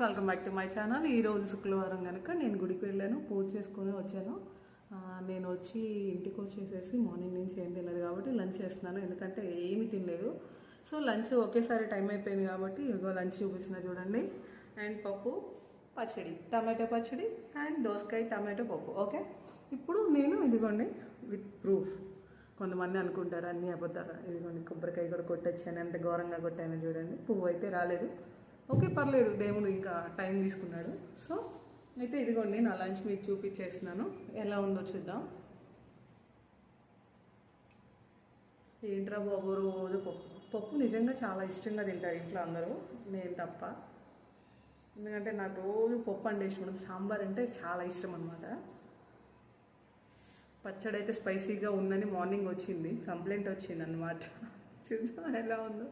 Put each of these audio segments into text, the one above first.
Welcome back to my channel. ఈరోజు శుక్రవారం కనుక నేను గుడికి వెళ్ళాను, పూజ చేసుకొని వచ్చాను. నేను వచ్చి ఇంటికి వచ్చేసేసి మార్నింగ్ నుంచి ఏం తినలేదు కాబట్టి లంచ్ చేస్తున్నాను, ఎందుకంటే ఏమీ తినలేదు. సో లంచ్ ఒకేసారి టైం అయిపోయింది కాబట్టి ఇగో లంచ్ చూపిస్తున్నా చూడండి. అండ్ పప్పు, పచ్చడి, టమాటో పచ్చడి అండ్ దోసకాయ టమాటో పప్పు. ఓకే, ఇప్పుడు నేను ఇదిగోండి విత్ ప్రూఫ్. కొంతమంది అనుకుంటారు అన్నీ అబద్ధాలు. ఇదిగోండి కొబ్బరికాయ కూడా కొట్టొచ్చాను, ఎంత ఘోరంగా కొట్టానో చూడండి. పువ్వు అయితే రాలేదు, ఓకే పర్లేదు, దేవుడు ఇంకా టైం తీసుకున్నాడు. సో అయితే ఇదిగోండి నా లంచ్ మీకు చూపించేస్తున్నాను, ఎలా ఉందో చూద్దాం. ఏంట్రా బాబు రోజు పప్పు పప్పు నిజంగా చాలా ఇష్టంగా తింటారు ఇంట్లో అందరూ, నేను తప్ప. ఎందుకంటే నాకు రోజు పప్పు అంటే ఇష్టం, సాంబార్ అంటే చాలా ఇష్టం అనమాట. పచ్చడి అయితే స్పైసీగా ఉందని మార్నింగ్ వచ్చింది, కంప్లైంట్ వచ్చింది అనమాట. చూద్దాం ఎలా ఉందో.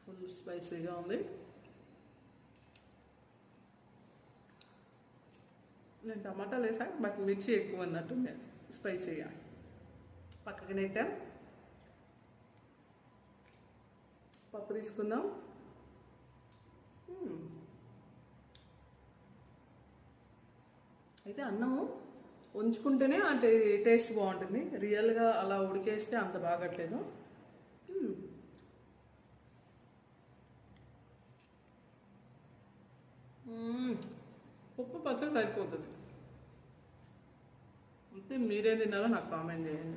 ఫుల్ స్పైసీగా ఉంది. నేను టమాటాలు వేసాను బట్ మిర్చి ఎక్కువ అన్నట్టుంది స్పైసీగా. పక్కకి నెట్టా పప్పు తీసుకుందాం. అయితే అన్నము ఉంచుకుంటేనే అంటే టేస్ట్ బాగుంటుంది, రియల్గా అలా ఉడికేస్తే అంత బాగట్లేదు. ఉప్పు పచ్చడి సరిపోతుంది. అంతే, మీరేం తిన్నారో నాకు కామెంట్ చేయండి.